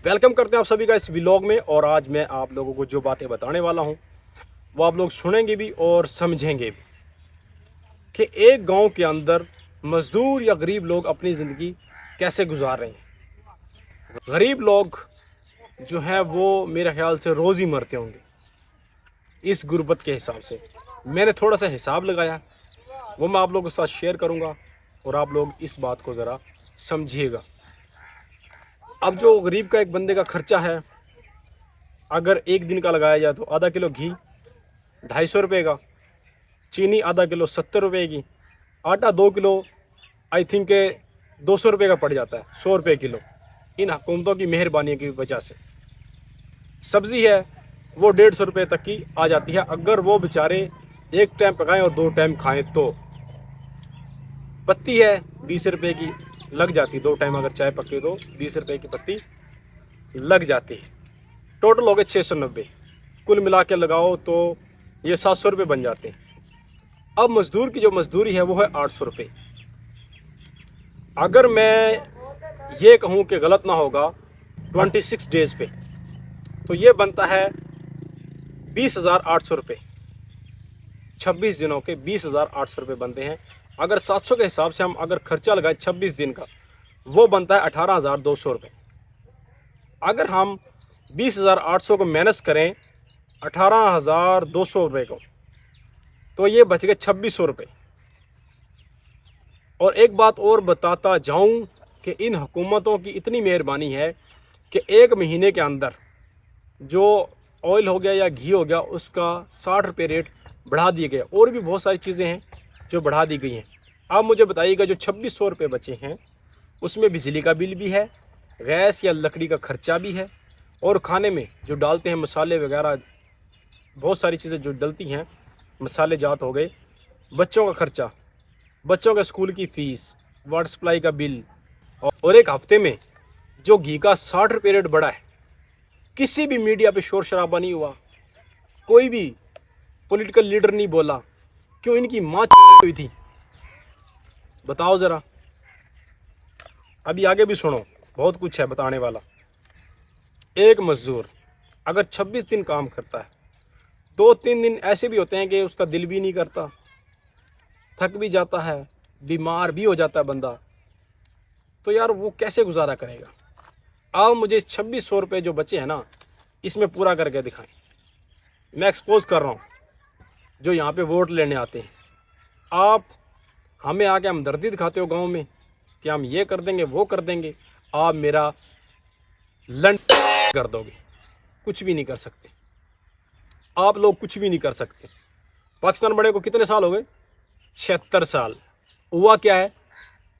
Welcome करते हैं आप सभी का इस व्लॉग में। और आज मैं आप लोगों को जो बातें बताने वाला हूं वो आप लोग सुनेंगे भी और समझेंगे भी कि एक गांव के अंदर मजदूर या गरीब लोग अपनी ज़िंदगी कैसे गुजार रहे हैं। गरीब लोग जो हैं वो मेरे ख्याल से रोज़ ही मरते होंगे इस गुर्बत के हिसाब से। मैंने थोड़ा सा हिसाब लगाया, वो मैं आप लोगों के साथ शेयर करूँगा और आप लोग इस बात को ज़रा समझिएगा। अब जो गरीब का एक बंदे का खर्चा है, अगर एक दिन का लगाया जाए तो आधा किलो घी 250 रुपये का, चीनी आधा किलो 70 रुपये की, आटा 2 किलो आई थिंक 200 रुपये का पड़ जाता है, 100 रुपये किलो। इन हुकूमतों की मेहरबानी की वजह से सब्ज़ी है वो 150 रुपये तक की आ जाती है, अगर वो बेचारे एक टाइम पकाएं और 2 टाइम खाएं तो। पत्ती है 20 रुपये की लग जाती, 2 टाइम अगर चाय पके तो 20 रुपये की पत्ती लग जाती है। टोटल हो गए 690, कुल मिला के लगाओ तो ये 700 रुपये बन जाते हैं। अब मज़दूर की जो मजदूरी है वो है 800 रुपये। अगर मैं ये कहूँ कि गलत ना होगा 26 डेज़ पे तो ये बनता है 20,800 रुपये। 26 दिनों के 20,800 रुपये बनते हैं। अगर 700 के हिसाब से हम अगर खर्चा लगाएं 26 दिन का, वो बनता है 18,200 रुपये। अगर हम 20,800 को माइनस करें 18,200 रुपये को, तो ये बच गए 2,600 रुपये। और एक बात और बताता जाऊं कि इन हुकूमतों की इतनी मेहरबानी है कि एक महीने के अंदर जो ऑयल हो गया या घी हो गया उसका 60 रुपये रेट बढ़ा दिए गए। और भी बहुत सारी चीज़ें हैं जो बढ़ा दी गई हैं। आप मुझे बताइएगा जो 2,600 रुपये बचे हैं उसमें बिजली का बिल भी है, गैस या लकड़ी का खर्चा भी है, और खाने में जो डालते हैं मसाले वगैरह बहुत सारी चीज़ें जो डलती हैं, मसाले जात हो गए, बच्चों का खर्चा, बच्चों के स्कूल की फ़ीस, वाटर सप्लाई का बिल। और एक हफ्ते में जो घी का 60 रुपये रेट बढ़ा है, किसी भी मीडिया पे शोर शराबा नहीं हुआ, कोई भी पॉलिटिकल लीडर नहीं बोला। क्यों? इनकी माँ हुई थी, बताओ ज़रा। अभी आगे भी सुनो, बहुत कुछ है बताने वाला। एक मज़दूर अगर 26 दिन काम करता है, 2-3 दिन ऐसे भी होते हैं कि उसका दिल भी नहीं करता, थक भी जाता है, बीमार भी हो जाता है बंदा, तो यार वो कैसे गुजारा करेगा। आप मुझे 2,600 रुपये जो बचे हैं ना, इसमें पूरा करके दिखाएं। मैं एक्सपोज कर रहा हूँ जो यहाँ पे वोट लेने आते हैं। आप हमें आके हमदर्दी दिखाते हो गांव में कि हम ये कर देंगे वो कर देंगे, आप मेरा लंड कर दोगे। कुछ भी नहीं कर सकते आप लोग, कुछ भी नहीं कर सकते। पाकिस्तान बड़े को कितने साल हो गए? 76 साल। हुआ क्या है?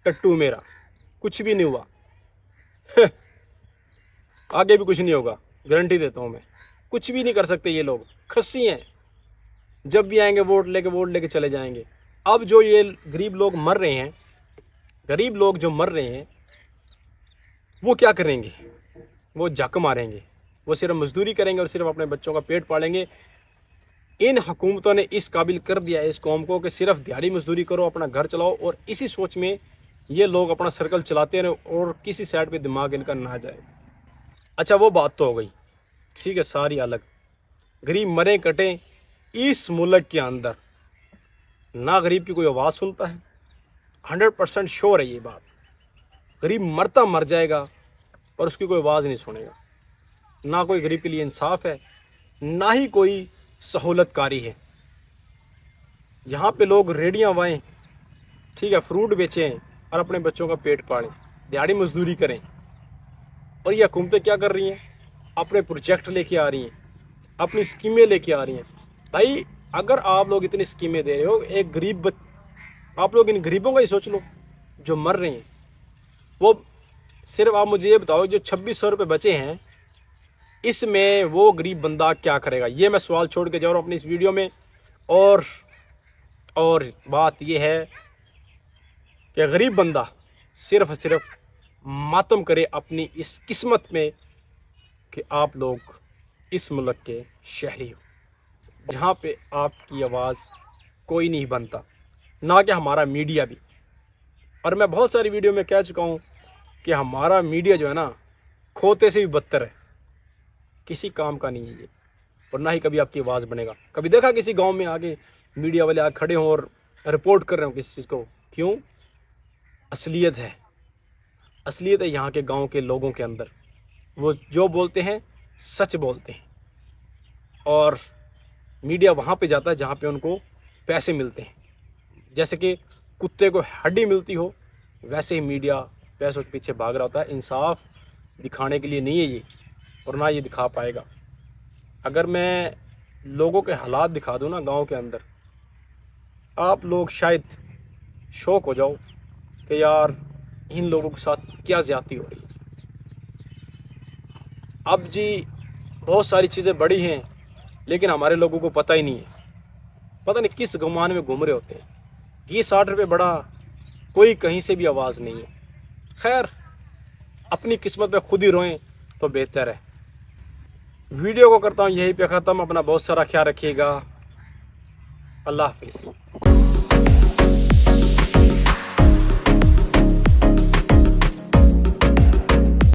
टट्टू मेरा, कुछ भी नहीं हुआ। आगे भी कुछ नहीं होगा, गारंटी देता हूँ मैं। कुछ भी नहीं कर सकते ये लोग, खस्सी हैं। जब भी आएंगे वोट लेके चले जाएंगे। अब जो ये गरीब लोग मर रहे हैं, गरीब लोग जो मर रहे हैं वो क्या करेंगे? वो झक मारेंगे, वो सिर्फ मजदूरी करेंगे और सिर्फ अपने बच्चों का पेट पालेंगे। इन हुकूमतों ने इस काबिल कर दिया है इस कौम को कि सिर्फ दिहाड़ी मजदूरी करो, अपना घर चलाओ, और इसी सोच में ये लोग अपना सर्कल चलाते रहे और किसी साइड पे दिमाग इनका ना जाए। अच्छा, वो बात तो हो गई, ठीक है, सारी अलग। गरीब मरे कटे इस मुल्क के अंदर ना गरीब की कोई आवाज़ सुनता है। 100% श्योर है ये बात। गरीब मरता मर जाएगा पर उसकी कोई आवाज़ नहीं सुनेगा। ना कोई गरीब के लिए इंसाफ है, ना ही कोई सहूलतकारी है। यहाँ पे लोग रेडियाँ वाएं, ठीक है, फ्रूट बेचें और अपने बच्चों का पेट पालें, दिहाड़ी मजदूरी करें। और ये हुकूमतें क्या कर रही हैं? अपने प्रोजेक्ट लेके आ रही हैं, अपनी स्कीमें लेके आ रही हैं। भाई अगर आप लोग इतनी स्कीमें दे रहे हो, एक गरीब आप लोग इन गरीबों का ही सोच लो जो मर रहे हैं। वो सिर्फ आप मुझे ये बताओ, जो 2,600 रुपये बचे हैं इसमें वो गरीब बंदा क्या करेगा? ये मैं सवाल छोड़ के जा रहा हूँ अपनी इस वीडियो में। और बात ये है कि गरीब बंदा सिर्फ मातम करे अपनी इस किस्मत में कि आप लोग इस मुल्क के शहरी हो, जहाँ पे आपकी आवाज़ कोई नहीं बनता, ना कि हमारा मीडिया भी। और मैं बहुत सारी वीडियो में कह चुका हूँ कि हमारा मीडिया जो है ना, खोते से भी बदतर है, किसी काम का नहीं है ये, और ना ही कभी आपकी आवाज़ बनेगा। कभी देखा किसी गांव में आगे मीडिया वाले आगे खड़े हों और रिपोर्ट कर रहे हो किसी चीज़ को? क्यों? असलियत है, असलियत है यहाँ के गांव के लोगों के अंदर। वो जो बोलते हैं सच बोलते हैं, और मीडिया वहाँ पे जाता है जहाँ पे उनको पैसे मिलते हैं। जैसे कि कुत्ते को हड्डी मिलती हो, वैसे ही मीडिया पैसों के पीछे भाग रहा होता है। इंसाफ दिखाने के लिए नहीं है ये, और ना ये दिखा पाएगा। अगर मैं लोगों के हालात दिखा दूँ ना गांव के अंदर, आप लोग शायद शौक हो जाओ कि यार इन लोगों के साथ क्या ज़्यादती हो रही है। अब जी बहुत सारी चीज़ें बड़ी हैं, लेकिन हमारे लोगों को पता ही नहीं है, पता नहीं किस गुमान में घूम रहे होते हैं। घी 60 रुपये बढ़ा, कोई कहीं से भी आवाज़ नहीं है। खैर, अपनी किस्मत पे खुद ही रोएं तो बेहतर है। वीडियो को करता हूँ यहीं पे ख़त्म। अपना बहुत सारा ख्याल रखिएगा। अल्लाह हाफिज़।